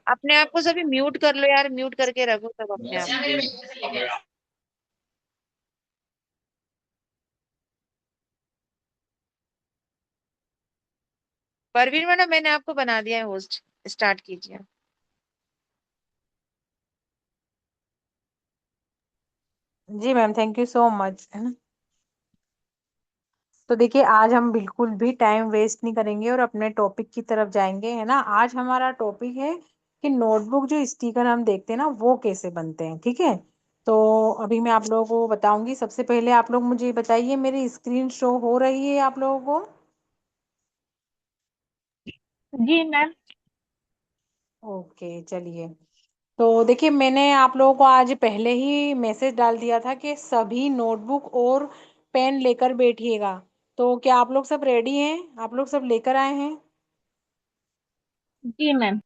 अपने आप को सभी म्यूट कर लो यार, म्यूट करके रखो सब अपने आप को। परवीन मैडम, मैंने आपको बना दिया है होस्ट, स्टार्ट कीजिए। जी ma'am, thank you so much, है ना। तो देखिए, आज हम बिल्कुल भी टाइम वेस्ट नहीं करेंगे और अपने टॉपिक की तरफ जाएंगे, है ना। आज हमारा टॉपिक है कि नोटबुक जो स्टिकर हम देखते हैं ना, वो कैसे बनते हैं, ठीक है। तो अभी मैं आप लोगों को बताऊंगी। सबसे पहले आप लोग मुझे बताइए, मेरी स्क्रीन शो हो रही है आप लोगों को? जी मैम। ओके, चलिए। तो देखिए, मैंने आप लोगों को आज पहले ही मैसेज डाल दिया था कि सभी नोटबुक और पेन लेकर बैठिएगा। तो क्या आप लोग सब रेडी हैं? आप लोग सब लेकर आए हैं? जी मैम।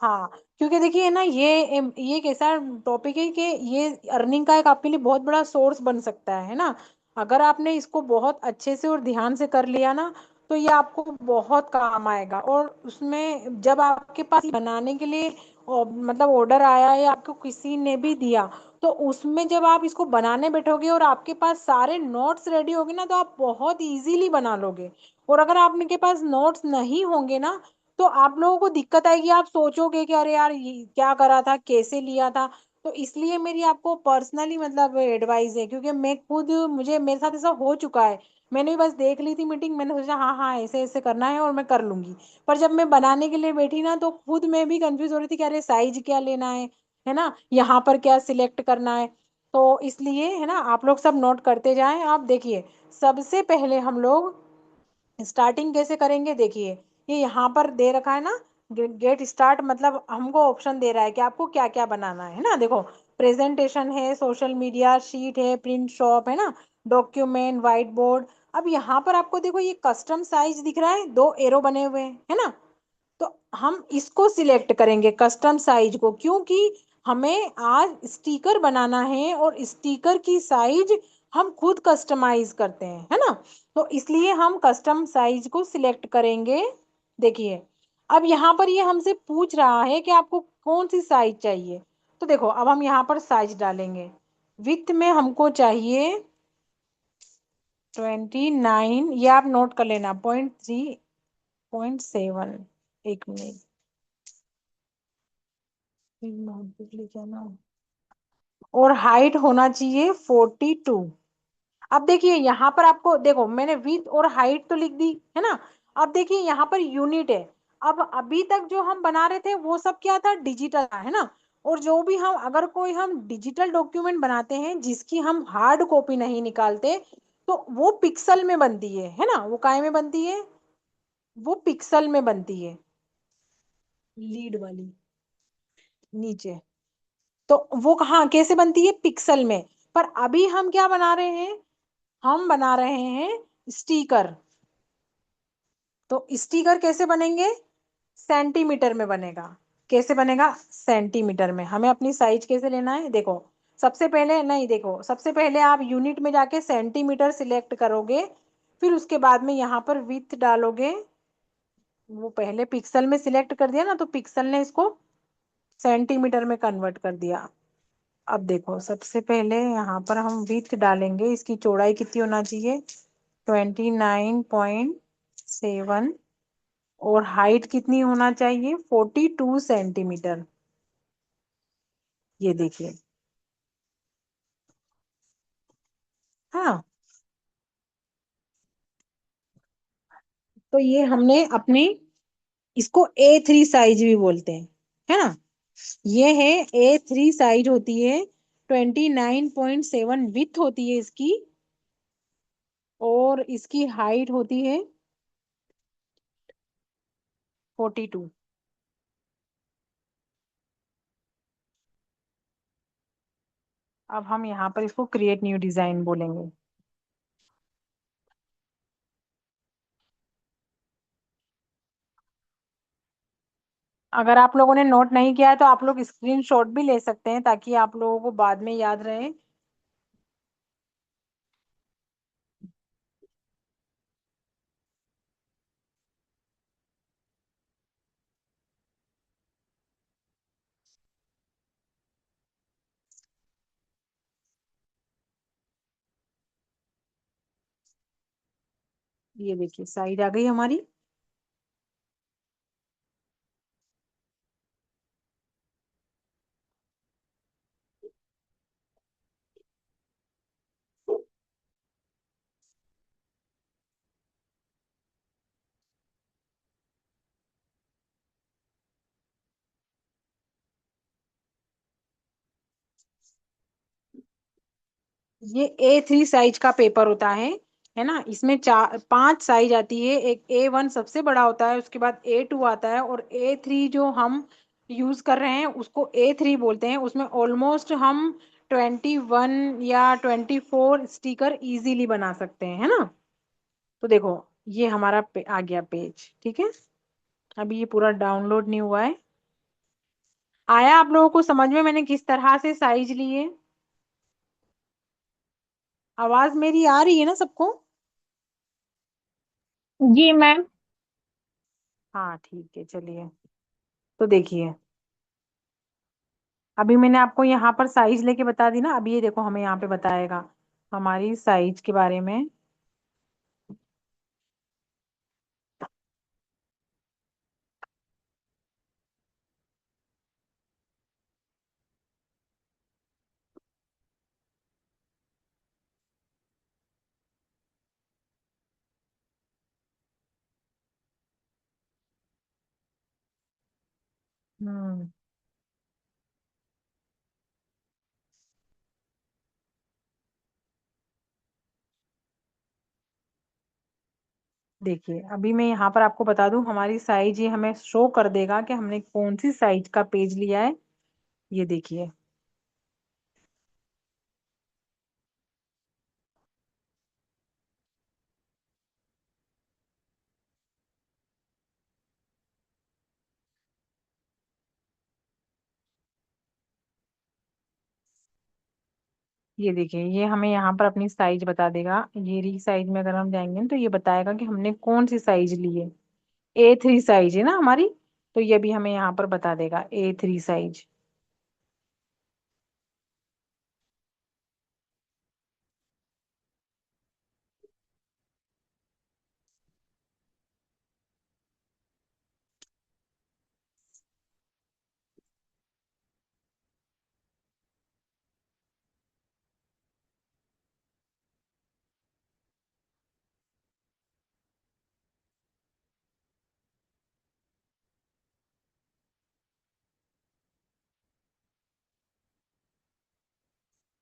हाँ। क्योंकि देखिए ना, ये एक ऐसा टॉपिक है कि ये अर्निंग का एक आपके लिए बहुत बड़ा सोर्स बन सकता है ना। अगर आपने इसको बहुत अच्छे से और ध्यान से कर लिया ना, तो ये आपको बहुत काम आएगा। और उसमें जब आपके पास बनाने के लिए मतलब ऑर्डर आया या आपको किसी ने भी दिया, तो उसमें जब आप इसको बनाने बैठोगे और आपके पास सारे नोट्स रेडी होंगे ना, तो आप बहुत इजीली बना लोगे। और अगर आपके पास नोट्स नहीं होंगे ना, तो आप लोगों को दिक्कत आएगी। आप सोचोगे कि अरे यार, ये क्या करा था, कैसे लिया था। तो इसलिए मेरी आपको पर्सनली मतलब एडवाइस है, क्योंकि मैं खुद, मुझे मेरे साथ ऐसा हो चुका है। मैंने भी बस देख ली थी मीटिंग, मैंने सोचा हाँ हाँ ऐसे ऐसे करना है और मैं कर लूंगी। पर जब मैं बनाने के लिए बैठी ना, तो खुद मैं भी कंफ्यूज हो रही थी कि अरे साइज क्या लेना है ना, यहाँ पर क्या सिलेक्ट करना है। तो इसलिए है ना, आप लोग सब नोट करते जाएं। आप देखिए, सबसे पहले हम लोग स्टार्टिंग कैसे करेंगे। देखिए, ये यहाँ पर दे रखा है ना, गेट स्टार्ट, मतलब हमको ऑप्शन दे रहा है कि आपको क्या क्या बनाना है ना। देखो, प्रेजेंटेशन है, सोशल मीडिया शीट है, प्रिंट शॉप है ना, डॉक्यूमेंट, व्हाइट बोर्ड। अब यहाँ पर आपको देखो, ये कस्टम साइज दिख रहा है, दो एरो बने हुए हैं, है ना। तो हम इसको सिलेक्ट करेंगे, कस्टम साइज को, क्योंकि हमें आज स्टिकर बनाना है और स्टिकर की साइज हम खुद कस्टमाइज करते हैं, है ना। तो इसलिए हम कस्टम साइज को सिलेक्ट करेंगे। देखिए, अब यहाँ पर ये हमसे पूछ रहा है कि आपको कौन सी साइज चाहिए। तो देखो, अब हम यहाँ पर साइज डालेंगे। विथ में हमको चाहिए 29, ये आप नोट कर लेना, 0.3.7। एक मिनट, नोटबुक लेके आना। और हाइट होना चाहिए 42। अब देखिए, यहाँ पर आपको देखो, मैंने विथ और हाइट तो लिख दी, है ना। अब देखिए, यहाँ पर यूनिट है। अब अभी तक जो हम बना रहे थे वो सब क्या था, डिजिटल, है ना। और जो भी हम, अगर कोई हम डिजिटल डॉक्यूमेंट बनाते हैं जिसकी हम हार्ड कॉपी नहीं निकालते, तो वो पिक्सल में बनती है ना। वो काय में बनती है? वो पिक्सल में बनती है, लीड वाली नीचे। तो वो कहाँ कैसे बनती है? पिक्सल में। पर अभी हम क्या बना रहे हैं? हम बना रहे हैं स्टिकर। तो स्टिकर कैसे बनेंगे? सेंटीमीटर में बनेगा। कैसे बनेगा? सेंटीमीटर में। हमें अपनी साइज कैसे लेना है, देखो। सबसे पहले नहीं, देखो, सबसे पहले आप यूनिट में जाके सेंटीमीटर सिलेक्ट करोगे। फिर उसके बाद में यहाँ पर विथ डालोगे। वो पहले पिक्सल में सिलेक्ट कर दिया ना, तो पिक्सल ने इसको सेंटीमीटर में कन्वर्ट कर दिया। अब देखो, सबसे पहले यहाँ पर हम विथ डालेंगे, इसकी चौड़ाई कितनी होना चाहिए? 29.7। और हाइट कितनी होना चाहिए? 42 सेंटीमीटर। ये देखिए। हाँ। तो ये हमने अपनी, इसको A3 साइज भी बोलते हैं, है ना। ये है A3 साइज होती है। 29.7 विथ होती है इसकी। और इसकी हाइट होती है 42। अब हम यहाँ पर इसको क्रिएट न्यू डिजाइन बोलेंगे। अगर आप लोगों ने नोट नहीं किया है तो आप लोग स्क्रीनशॉट भी ले सकते हैं, ताकि आप लोगों को बाद में याद रहे। ये देखिए साइज आ गई हमारी। ये A3 साइज का पेपर होता है ना। इसमें चार पांच साइज आती है। एक A1 सबसे बड़ा होता है, उसके बाद A2 आता है, और A3 जो हम यूज कर रहे हैं उसको A3 बोलते हैं। उसमें ऑलमोस्ट हम 21 या 24 स्टिकर इजीली बना सकते हैं, है ना। तो देखो, ये हमारा आ गया पेज, ठीक है। अभी ये पूरा डाउनलोड नहीं हुआ है। आया आप लोगों को समझ में मैंने किस तरह से साइज ली है? आवाज मेरी आ रही है ना सबको? जी मैम। हाँ ठीक है, चलिए। तो देखिए, अभी मैंने आपको यहाँ पर साइज लेके बता दी ना। अभी ये देखो, हमें यहाँ पे बताएगा हमारी साइज के बारे में। हम्म। देखिए, अभी मैं यहाँ पर आपको बता दूं, हमारी साइज ये हमें शो कर देगा कि हमने कौन सी साइज का पेज लिया है। ये देखिए। ये देखिए, ये हमें यहाँ पर अपनी साइज बता देगा। ये री साइज में अगर हम जाएंगे तो ये बताएगा कि हमने कौन सी साइज ली है। A3 साइज है ना हमारी। तो ये भी हमें यहाँ पर बता देगा A3 साइज।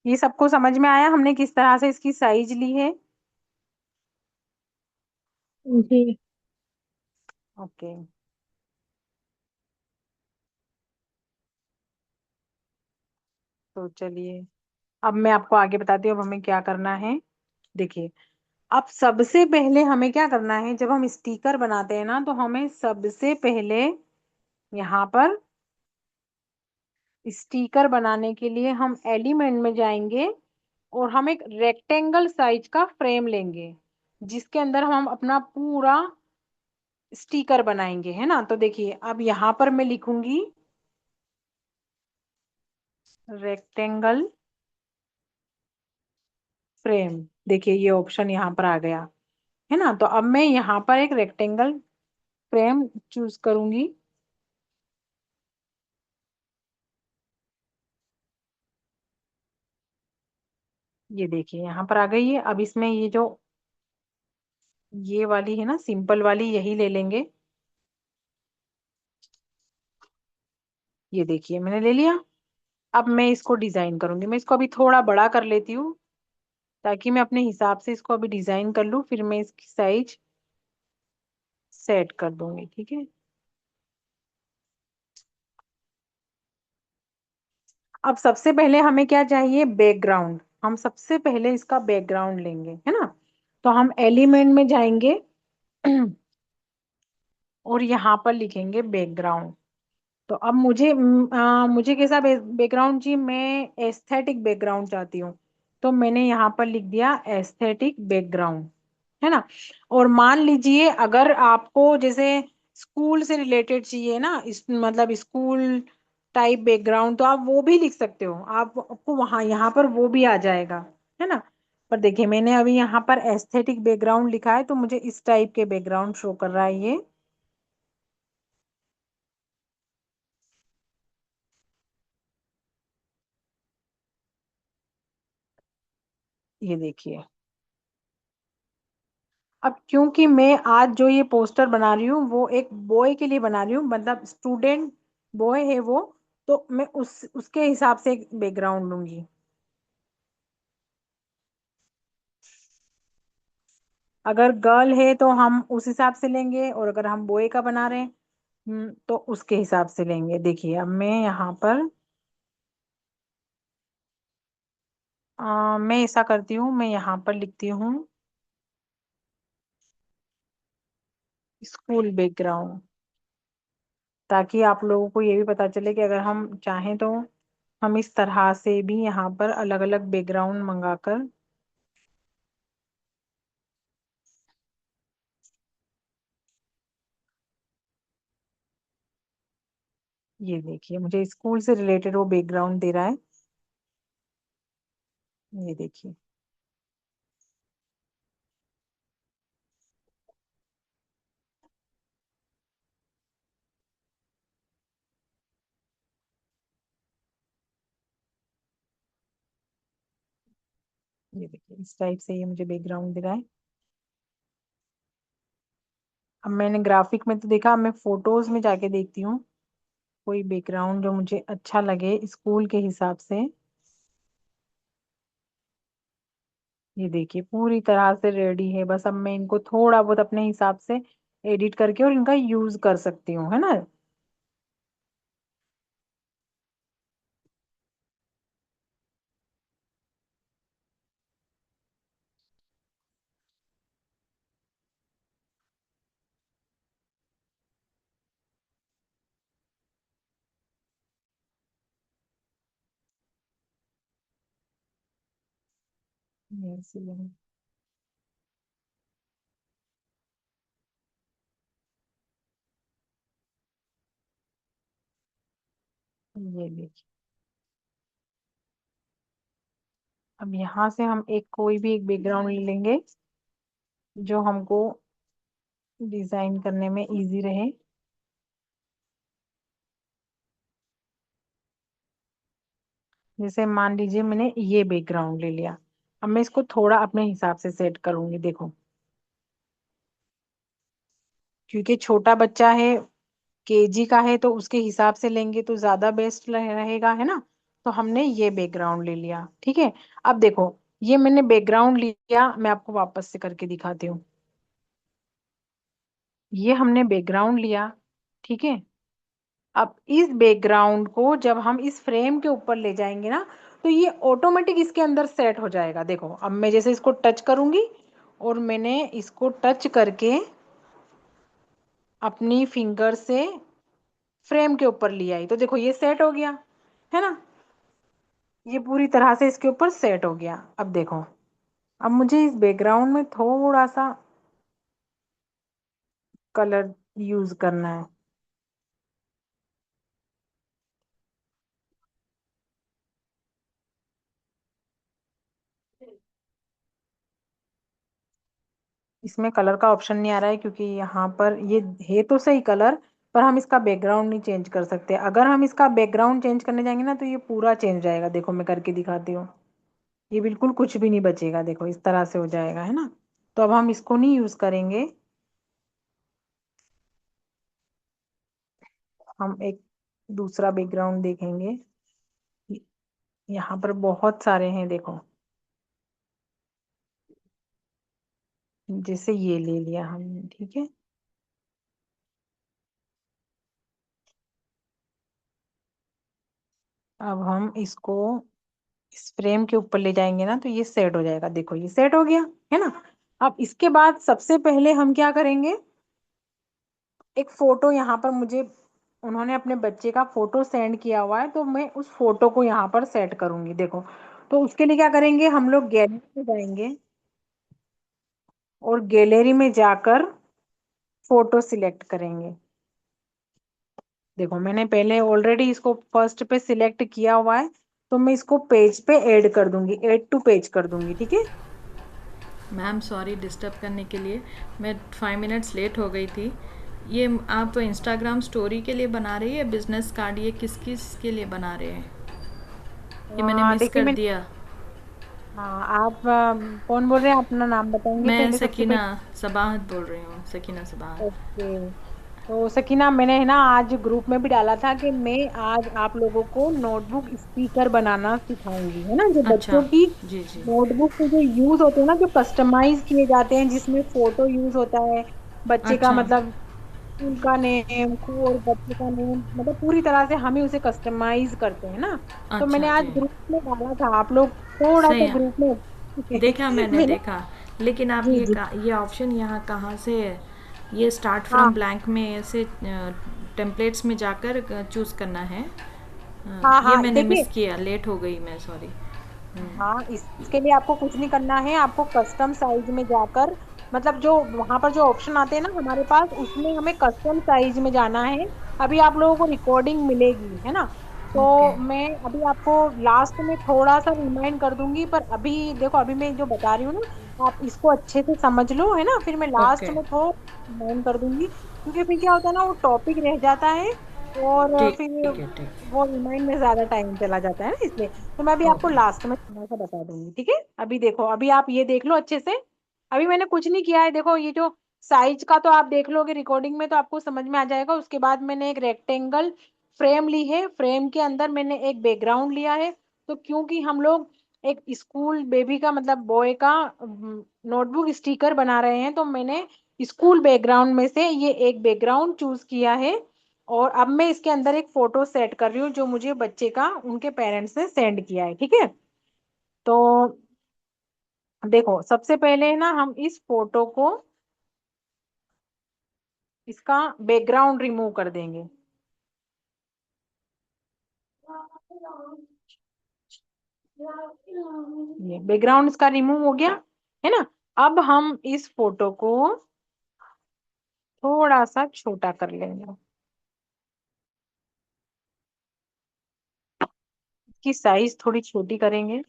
ये सबको समझ में आया हमने किस तरह से इसकी साइज ली है? जी। ओके। तो चलिए, अब मैं आपको आगे बताती हूँ अब हमें क्या करना है। देखिए, अब सबसे पहले हमें क्या करना है, जब हम स्टिकर बनाते हैं ना, तो हमें सबसे पहले यहाँ पर स्टिकर बनाने के लिए हम एलिमेंट में जाएंगे, और हम एक रेक्टेंगल साइज का फ्रेम लेंगे, जिसके अंदर हम अपना पूरा स्टिकर बनाएंगे, है ना। तो देखिए, अब यहाँ पर मैं लिखूंगी रेक्टेंगल फ्रेम। देखिए, ये ऑप्शन यहाँ पर आ गया, है ना। तो अब मैं यहाँ पर एक रेक्टेंगल फ्रेम चूज करूंगी। ये देखिए, यहाँ पर आ गई है। अब इसमें ये जो ये वाली है ना, सिंपल वाली, यही ले लेंगे। ये देखिए, मैंने ले लिया। अब मैं इसको डिजाइन करूंगी। मैं इसको अभी थोड़ा बड़ा कर लेती हूँ, ताकि मैं अपने हिसाब से इसको अभी डिजाइन कर लूँ, फिर मैं इसकी साइज सेट कर दूंगी, ठीक है। अब सबसे पहले हमें क्या चाहिए, बैकग्राउंड। हम सबसे पहले इसका बैकग्राउंड लेंगे, है ना। तो हम एलिमेंट में जाएंगे और यहाँ पर लिखेंगे बैकग्राउंड। तो अब मुझे कैसा बैकग्राउंड चाहिए, मैं एस्थेटिक बैकग्राउंड चाहती हूँ। तो मैंने यहाँ पर लिख दिया एस्थेटिक बैकग्राउंड, है ना। और मान लीजिए, अगर आपको जैसे स्कूल से रिलेटेड चाहिए ना, मतलब स्कूल टाइप बैकग्राउंड, तो आप वो भी लिख सकते हो। आपको वहां यहाँ पर वो भी आ जाएगा, है ना। पर देखिए मैंने अभी यहाँ पर एस्थेटिक बैकग्राउंड लिखा है तो मुझे इस टाइप के बैकग्राउंड शो कर रहा है ये देखिए। अब क्योंकि मैं आज जो ये पोस्टर बना रही हूँ वो एक बॉय के लिए बना रही हूँ, मतलब स्टूडेंट बॉय है वो, तो मैं उसके हिसाब से एक बैकग्राउंड लूंगी। अगर गर्ल है तो हम उस हिसाब से लेंगे, और अगर हम बॉय का बना रहे हैं तो उसके हिसाब से लेंगे। देखिए अब मैं यहाँ पर मैं ऐसा करती हूँ, मैं यहाँ पर लिखती हूँ स्कूल बैकग्राउंड, ताकि आप लोगों को ये भी पता चले कि अगर हम चाहें तो हम इस तरह से भी यहाँ पर अलग अलग बैकग्राउंड मंगाकर। ये देखिए मुझे स्कूल से रिलेटेड वो बैकग्राउंड दे रहा है। ये देखिए। ये देखिए इस टाइप से ये मुझे बैकग्राउंड दे रहा है। अब मैंने ग्राफिक में तो देखा, अब मैं फोटोज में जाके देखती हूँ कोई बैकग्राउंड जो मुझे अच्छा लगे स्कूल के हिसाब से। ये देखिए पूरी तरह से रेडी है, बस अब मैं इनको थोड़ा बहुत अपने हिसाब से एडिट करके और इनका यूज कर सकती हूँ, है ना। ये इसीलिए- ये देखिए। अब यहाँ से हम एक कोई भी एक बैकग्राउंड ले लेंगे जो हमको डिजाइन करने में इजी रहे। जैसे मान लीजिए मैंने ये बैकग्राउंड ले लिया, अब मैं इसको थोड़ा अपने हिसाब से सेट करूंगी। देखो क्योंकि छोटा बच्चा है, केजी का है, तो उसके हिसाब से लेंगे तो ज्यादा बेस्ट रहेगा, है ना। तो हमने ये बैकग्राउंड ले लिया, ठीक है। अब देखो ये मैंने बैकग्राउंड लिया, मैं आपको वापस से करके दिखाती हूँ। ये हमने बैकग्राउंड लिया, ठीक है। अब इस बैकग्राउंड को जब हम इस फ्रेम के ऊपर ले जाएंगे ना, तो ये ऑटोमेटिक इसके अंदर सेट हो जाएगा। देखो अब मैं जैसे इसको टच करूंगी, और मैंने इसको टच करके अपनी फिंगर से फ्रेम के ऊपर लिया ही, तो देखो ये सेट हो गया, है ना। ये पूरी तरह से इसके ऊपर सेट हो गया। अब देखो अब मुझे इस बैकग्राउंड में थोड़ा सा कलर यूज करना है। इसमें कलर का ऑप्शन नहीं आ रहा है क्योंकि यहाँ पर ये है तो सही कलर, पर हम इसका बैकग्राउंड नहीं चेंज कर सकते। अगर हम इसका बैकग्राउंड चेंज करने जाएंगे ना तो ये पूरा चेंज हो जाएगा। देखो मैं करके दिखाती हूँ, ये बिल्कुल कुछ भी नहीं बचेगा। देखो इस तरह से हो जाएगा, है ना। तो अब हम इसको नहीं यूज करेंगे, हम एक दूसरा बैकग्राउंड देखेंगे। यहाँ पर बहुत सारे हैं देखो, जैसे ये ले लिया हमने, ठीक है। अब हम इसको इस फ्रेम के ऊपर ले जाएंगे ना तो ये सेट हो जाएगा। देखो ये सेट हो गया, है ना। अब इसके बाद सबसे पहले हम क्या करेंगे, एक फोटो यहाँ पर मुझे उन्होंने अपने बच्चे का फोटो सेंड किया हुआ है, तो मैं उस फोटो को यहाँ पर सेट करूंगी। देखो तो उसके लिए क्या करेंगे, हम लोग गैलरी में जाएंगे, और गैलरी में जाकर फोटो सिलेक्ट करेंगे। देखो मैंने पहले ऑलरेडी इसको फर्स्ट पे सिलेक्ट किया हुआ है, तो मैं इसको पेज पे ऐड कर दूंगी, ऐड टू पेज कर दूंगी, ठीक है। मैम सॉरी डिस्टर्ब करने के लिए। मैं 5 मिनट्स लेट हो गई थी। ये आप इंस्टाग्राम स्टोरी के लिए बना रही है बिजनेस कार्ड, ये किस किस के लिए बना रहे हैं? ये मैंने मिस देखिए कर मैं, दिया। हाँ आप कौन बोल रहे हैं, अपना नाम बताएंगे मैं पहले, सबसे सकीना पहले। सबाहत बोल रही हूँ, सकीना सबाहत। ओके। तो सकीना, मैंने है ना आज ग्रुप में भी डाला था कि मैं आज आप लोगों को नोटबुक स्पीकर बनाना सिखाऊंगी, है ना, जो अच्छा। बच्चों की जी जी। नोटबुक में जो यूज होते हैं ना, जो कस्टमाइज किए जाते हैं, जिसमें फोटो यूज होता है, बच्चे का अच्छा मतलब स्कूल का नेम, और बच्चे का नेम, मतलब पूरी तरह से हम ही उसे कस्टमाइज करते हैं ना। तो मैंने अच्छा। आज जी। ग्रुप में डाला था, आप लोग थोड़ा सही सा है। ग्रुप में देखा, मैंने मैंने, देखा। लेकिन आप जी जी, ये ऑप्शन यहाँ कहाँ से है? ये स्टार्ट फ्रॉम हाँ ब्लैंक में ऐसे टेम्पलेट्स में जाकर चूज़ करना है। हाँ ये हाँ, मैंने देखिए, मिस किया, लेट हो गई मैं, सॉरी। हाँ इसके लिए आपको कुछ नहीं करना है, आपको कस्टम साइज में जाकर, मतलब जो वहां पर जो ऑप्शन आते हैं ना हमारे पास, उसमें हमें कस्टम साइज में जाना है। अभी आप लोगों को रिकॉर्डिंग मिलेगी, है ना। ओके। तो मैं अभी आपको लास्ट में थोड़ा सा रिमाइंड कर दूंगी, पर अभी देखो, अभी मैं जो बता रही हूँ ना, आप इसको अच्छे से समझ लो, है ना, फिर मैं लास्ट ओके। में थोड़ा रिमाइंड कर दूंगी, क्योंकि फिर क्या होता है ना, वो टॉपिक रह जाता है, और ठीक। फिर ठीक है, ठीक वो रिमाइंड में ज्यादा टाइम चला जाता है ना, इसलिए। तो मैं अभी है। आपको ओके। लास्ट में थोड़ा सा बता दूंगी, ठीक है। अभी देखो, अभी आप ये देख लो अच्छे से। अभी मैंने कुछ नहीं किया है, देखो ये जो साइज का तो आप देख लोगे रिकॉर्डिंग में, तो आपको समझ में आ जाएगा। उसके बाद मैंने एक रेक्टेंगल फ्रेम ली है, फ्रेम के अंदर मैंने एक बैकग्राउंड लिया है। तो क्योंकि हम लोग एक स्कूल बेबी का, मतलब बॉय का नोटबुक स्टिकर बना रहे हैं, तो मैंने स्कूल बैकग्राउंड में से ये एक बैकग्राउंड चूज किया है। और अब मैं इसके अंदर एक फोटो सेट कर रही हूँ, जो मुझे बच्चे का उनके पेरेंट्स ने सेंड किया है, ठीक है। तो देखो, सबसे पहले ना हम इस फोटो को, इसका बैकग्राउंड रिमूव कर देंगे। ये बैकग्राउंड इसका रिमूव हो गया, है ना। अब हम इस फोटो को थोड़ा सा छोटा कर लेंगे, इसकी साइज थोड़ी छोटी करेंगे,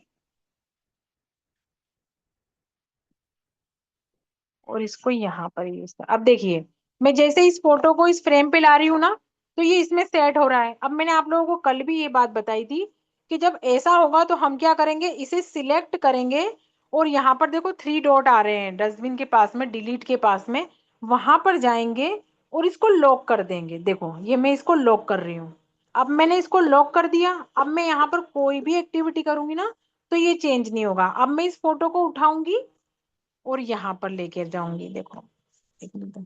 और इसको यहाँ पर यूज कर। अब देखिए, मैं जैसे इस फोटो को इस फ्रेम पे ला रही हूँ ना, तो ये इसमें सेट हो रहा है। अब मैंने आप लोगों को कल भी ये बात बताई थी कि जब ऐसा होगा तो हम क्या करेंगे, इसे सिलेक्ट करेंगे, और यहाँ पर देखो 3 डॉट आ रहे हैं डस्टबिन के पास में, डिलीट के पास में, वहां पर जाएंगे और इसको लॉक कर देंगे। देखो ये मैं इसको लॉक कर रही हूँ। अब मैंने इसको लॉक कर दिया। अब मैं यहाँ पर कोई भी एक्टिविटी करूंगी ना, तो ये चेंज नहीं होगा। अब मैं इस फोटो को उठाऊंगी और यहाँ पर लेकर जाऊंगी, देखो, एक मिनट।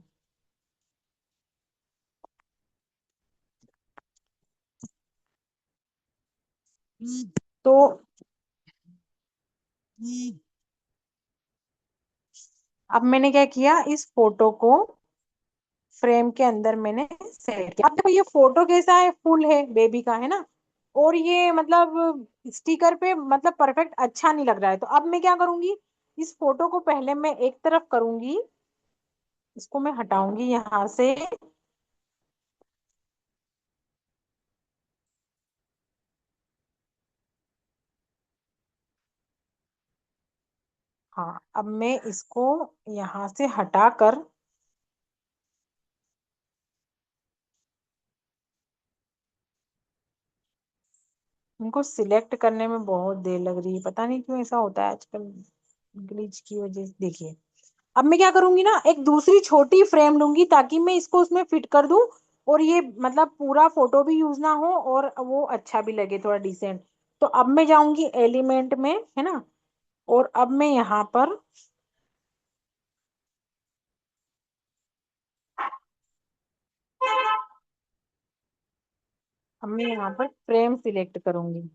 तो अब मैंने क्या किया, इस फोटो को फ्रेम के अंदर मैंने सेट किया। अब देखो ये फोटो कैसा है, फुल है बेबी का, है ना। और ये मतलब स्टिकर पे मतलब परफेक्ट अच्छा नहीं लग रहा है। तो अब मैं क्या करूंगी, इस फोटो को पहले मैं एक तरफ करूंगी, इसको मैं हटाऊंगी यहाँ से। हाँ, अब मैं इसको यहाँ से हटा कर, इनको सिलेक्ट करने में बहुत देर लग रही है, पता नहीं क्यों ऐसा होता है आजकल, ग्लिच की वजह से। देखिए, अब मैं क्या करूंगी ना, एक दूसरी छोटी फ्रेम लूंगी, ताकि मैं इसको उसमें फिट कर दूं, और ये मतलब पूरा फोटो भी यूज ना हो, और वो अच्छा भी लगे, थोड़ा डिसेंट। तो अब मैं जाऊंगी एलिमेंट में, है ना, और अब मैं यहाँ पर, अब मैं यहाँ पर फ्रेम सिलेक्ट करूंगी।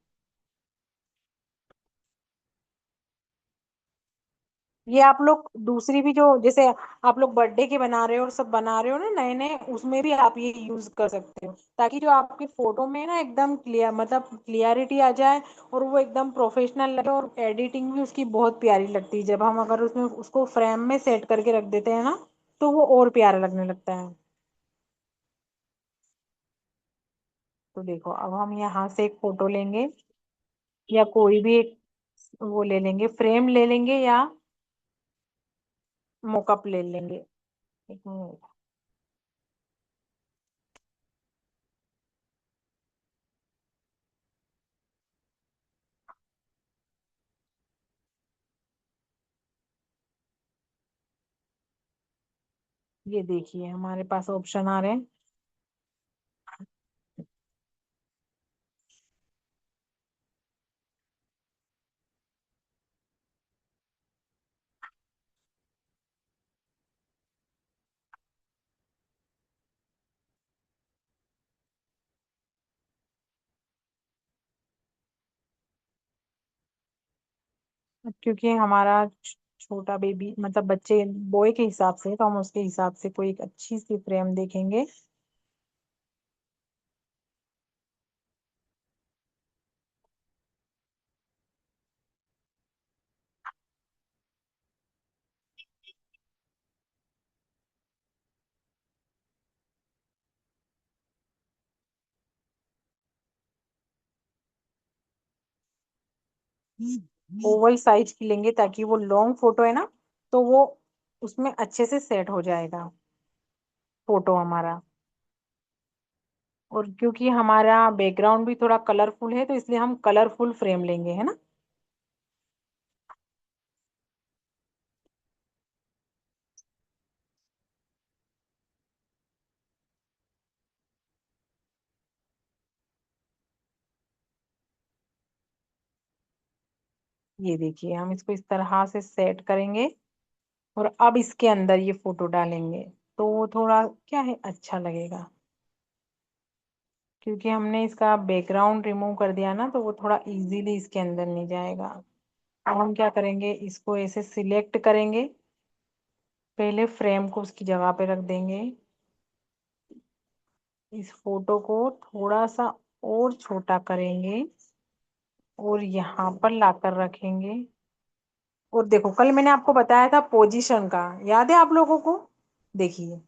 ये आप लोग दूसरी भी जो, जैसे आप लोग बर्थडे के बना रहे हो और सब बना रहे हो ना नए नए, उसमें भी आप ये यूज कर सकते हो, ताकि जो आपकी फोटो में ना एकदम क्लियर, मतलब क्लियरिटी आ जाए, और वो एकदम प्रोफेशनल लगे, और एडिटिंग भी उसकी बहुत प्यारी लगती है। जब हम अगर उसमें उसको फ्रेम में सेट करके रख देते हैं ना, तो वो और प्यारा लगने लगता है। तो देखो, अब हम यहाँ से एक फोटो लेंगे, या कोई भी एक वो ले लेंगे, फ्रेम ले लेंगे, या मोकअप ले लेंगे। एक मिनट। ये देखिए हमारे पास ऑप्शन आ रहे हैं। अब क्योंकि हमारा छोटा बेबी मतलब बच्चे बॉय के हिसाब से, तो हम उसके हिसाब से कोई एक अच्छी सी फ्रेम देखेंगे। ओवल साइज की लेंगे ताकि वो लॉन्ग फोटो है ना, तो वो उसमें अच्छे से सेट हो जाएगा फोटो हमारा। और क्योंकि हमारा बैकग्राउंड भी थोड़ा कलरफुल है, तो इसलिए हम कलरफुल फ्रेम लेंगे, है ना। ये देखिए हम इसको इस तरह से सेट करेंगे, और अब इसके अंदर ये फोटो डालेंगे तो वो थोड़ा क्या है, अच्छा लगेगा। क्योंकि हमने इसका बैकग्राउंड रिमूव कर दिया ना, तो वो थोड़ा इजीली इसके अंदर नहीं जाएगा। अब हम क्या करेंगे, इसको ऐसे सिलेक्ट करेंगे, पहले फ्रेम को उसकी जगह पे रख देंगे, इस फोटो को थोड़ा सा और छोटा करेंगे, और यहाँ पर लाकर रखेंगे। और देखो कल मैंने आपको बताया था पोजीशन का, याद है आप लोगों को। देखिए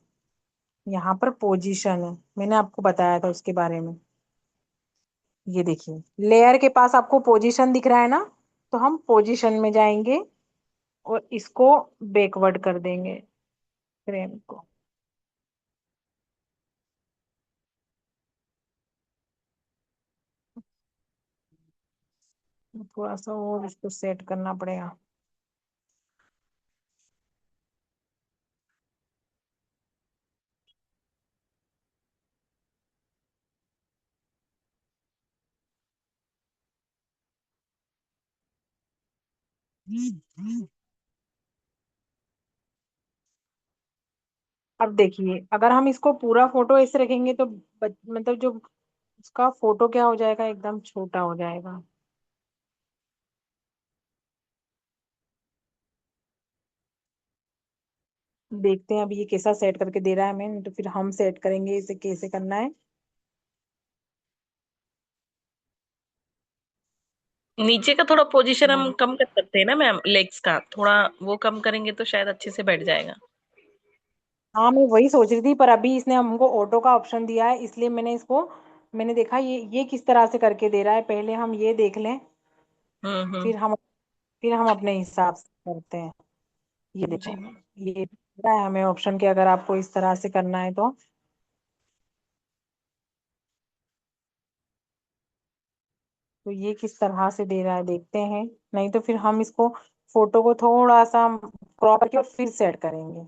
यहाँ पर पोजीशन है, मैंने आपको बताया था उसके बारे में। ये देखिए लेयर के पास आपको पोजीशन दिख रहा है ना, तो हम पोजीशन में जाएंगे और इसको बैकवर्ड कर देंगे फ्रेम को। थोड़ा सा और इसको सेट करना पड़ेगा। अब देखिए अगर हम इसको पूरा फोटो ऐसे रखेंगे तो मतलब जो उसका फोटो क्या हो जाएगा, एकदम छोटा हो जाएगा। देखते हैं अभी ये कैसा सेट करके दे रहा है हमें, नहीं तो फिर हम सेट करेंगे इसे कैसे करना है। नीचे का थोड़ा पोजीशन हम हाँ कम कर सकते हैं ना मैम, लेग्स का थोड़ा वो कम करेंगे तो शायद अच्छे से बैठ जाएगा। हाँ, मैं वही सोच रही थी, पर अभी इसने हमको ऑटो का ऑप्शन दिया है, इसलिए मैंने देखा ये किस तरह से करके दे रहा है, पहले हम ये देख लें, हम्म। फिर हम अपने हिसाब से करते हैं। ये देखो जी। ये दिख रहा है हमें ऑप्शन के, अगर आपको इस तरह से करना है तो ये किस तरह से दे रहा है देखते हैं। नहीं तो फिर हम इसको फोटो को थोड़ा सा क्रॉप करके और फिर सेट करेंगे।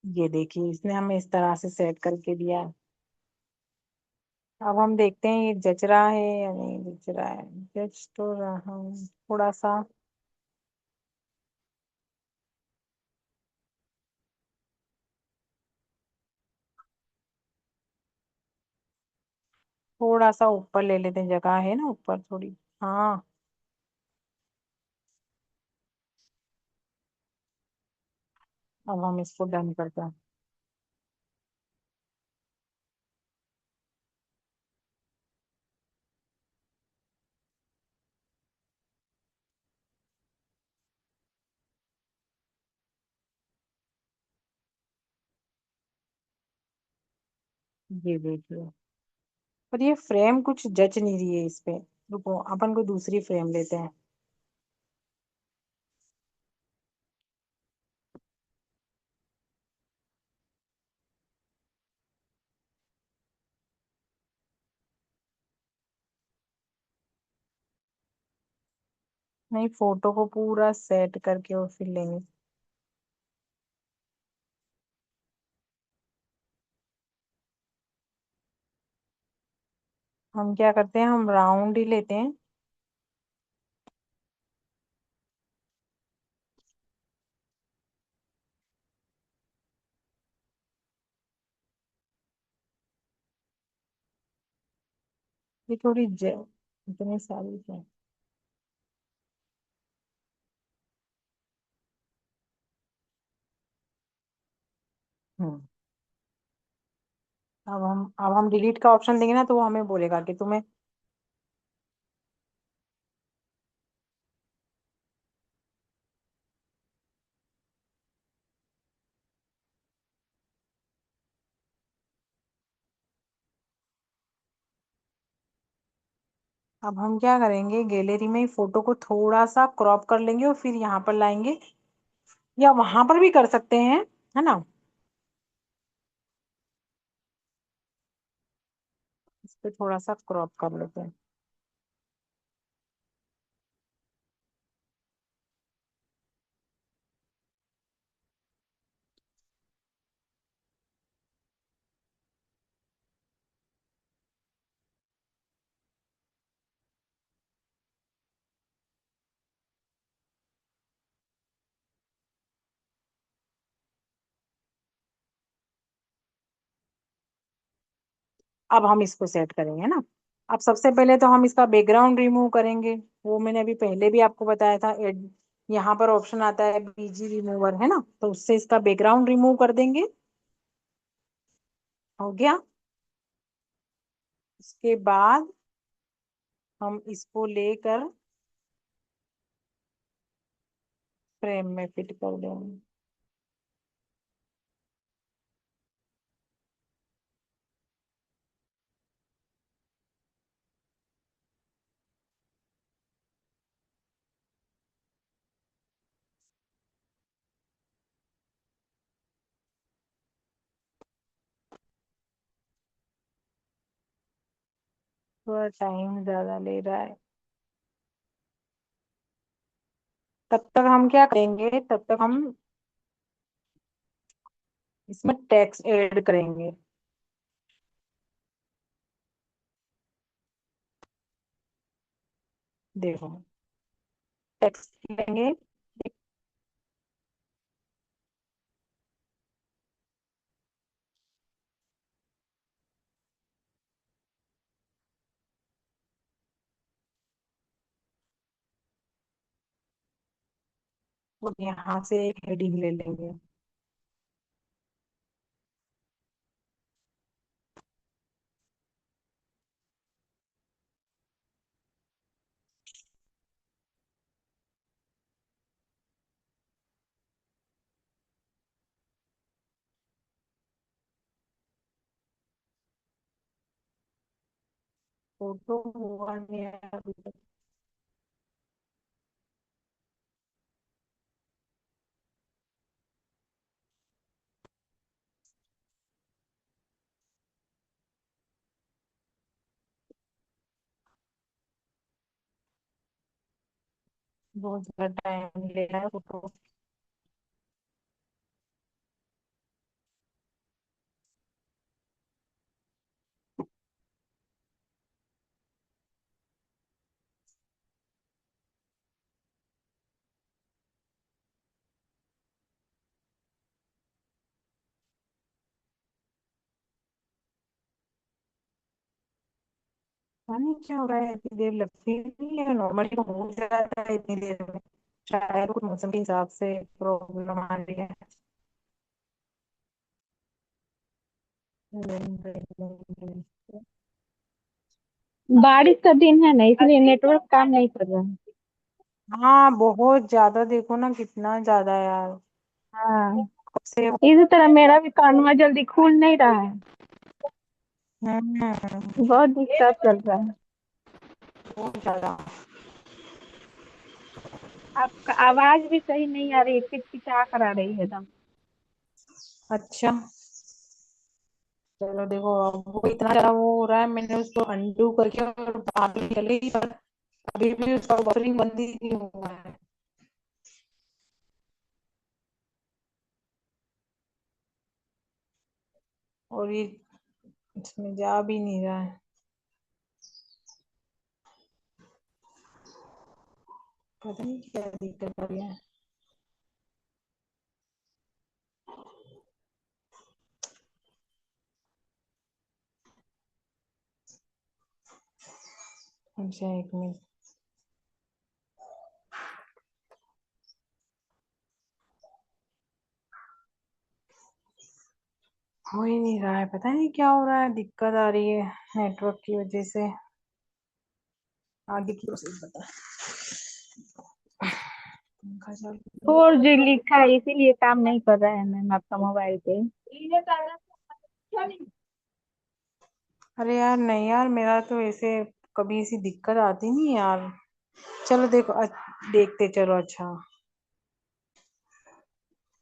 ये देखिए इसने हमें इस तरह से सेट करके दिया है। अब हम देखते हैं ये जच रहा है या नहीं जच रहा है। जच तो रहा है थोड़ा सा। थोड़ा सा ऊपर ले लेते हैं, जगह है ना ऊपर थोड़ी। हाँ अब हम इसको डन करते हैं। ये देखिए, पर ये फ्रेम कुछ जच नहीं रही है इस पे। रुको, अपन को दूसरी फ्रेम लेते हैं। नहीं, फोटो को पूरा सेट करके और फिर लेंगे। हम क्या करते हैं, हम राउंड ही लेते हैं। ये थोड़ी इतनी सारी है। हम्म। अब हम डिलीट का ऑप्शन देंगे ना, तो वो हमें बोलेगा कि तुम्हें। अब हम क्या करेंगे, गैलरी में ही फोटो को थोड़ा सा क्रॉप कर लेंगे और फिर यहाँ पर लाएंगे, या वहां पर भी कर सकते हैं, है ना। इस पे थोड़ा सा क्रॉप कर लेते हैं। अब हम इसको सेट करेंगे ना। अब सबसे पहले तो हम इसका बैकग्राउंड रिमूव करेंगे। वो मैंने अभी पहले भी आपको बताया था, यहाँ पर ऑप्शन आता है बीजी रिमूवर, है ना, तो उससे इसका बैकग्राउंड रिमूव कर देंगे। हो गया। उसके बाद हम इसको लेकर फ्रेम में फिट कर देंगे। थोड़ा टाइम ज्यादा ले रहा है। तब तक हम क्या करेंगे, तब तक हम इसमें टेक्स्ट ऐड करेंगे। देखो, टेक्स्ट लेंगे। और यहाँ से एक हेडिंग ले लेंगे। फोटो हुआ नहीं है अभी तक। बहुत ज्यादा टाइम ले रहा है फोटो। पता नहीं क्या हो रहा है, इतनी देर लगती नहीं है, नॉर्मली तो हो जाता है इतनी देर में। शायद कुछ मौसम के हिसाब से प्रॉब्लम आ रही है। बारिश का दिन है ना, इसलिए नेटवर्क काम नहीं कर रहा है। हाँ, बहुत ज्यादा, देखो ना कितना ज्यादा यार। हाँ, कब से। इसी तरह मेरा भी कानवा जल्दी खुल नहीं रहा है। बहुत डिस्टर्ब चल रहा है। बहुत ज्यादा। आपका आवाज भी सही नहीं आ रही है, किचकिचा कर आ रही है एकदम। अच्छा, चलो देखो, अब वो इतना ज्यादा वो हो रहा है, मैंने उसको अनडू करके और बाहर निकल गई, पर अभी भी उसका बफरिंग बंद ही नहीं हुआ है। और ये इसमें जा भी नहीं रहा है, पता नहीं क्या दिक्कत आ रही है। अच्छा, एक मिनट। हो ही नहीं रहा है, पता नहीं क्या हो रहा है, दिक्कत आ रही है नेटवर्क की वजह से। आगे की प्रोसेस बता। पंखा चालू। 4G लिखा है, इसीलिए काम नहीं कर रहा है मैम आपका मोबाइल पे। अरे यार नहीं यार, मेरा तो ऐसे कभी ऐसी दिक्कत आती नहीं यार। चलो देखो, देखते चलो। अच्छा,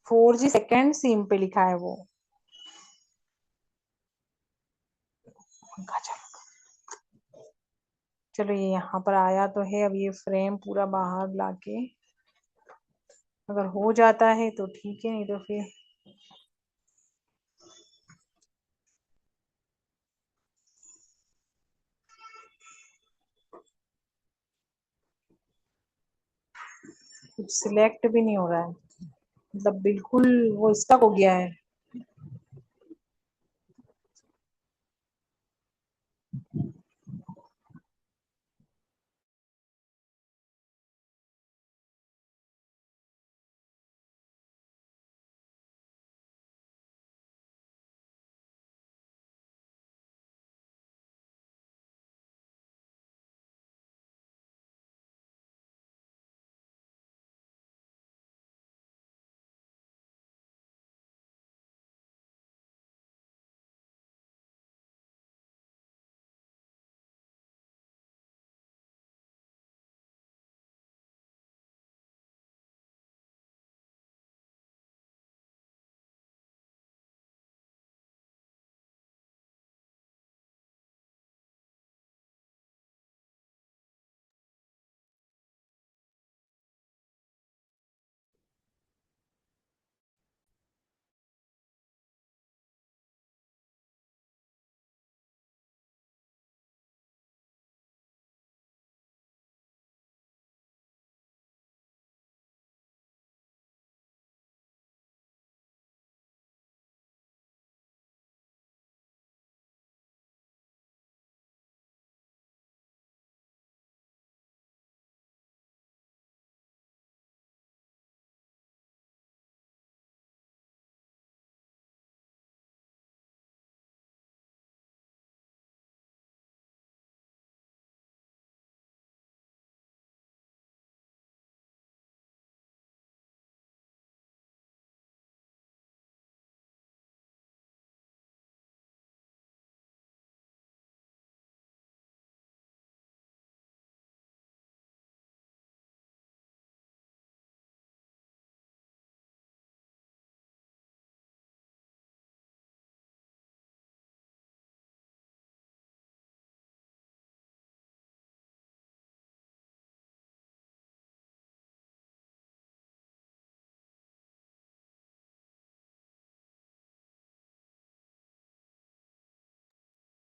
4G सेकेंड सिम पे लिखा है वो। पंखा चालू। चलो, ये यहाँ पर आया तो है, अब ये फ्रेम पूरा बाहर लाके अगर हो जाता है तो ठीक है, नहीं तो फिर कुछ सिलेक्ट भी नहीं हो रहा है, मतलब बिल्कुल वो स्टक हो गया है।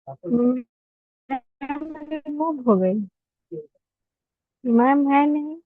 मैम रिमूव हो गई। मैम है नहीं।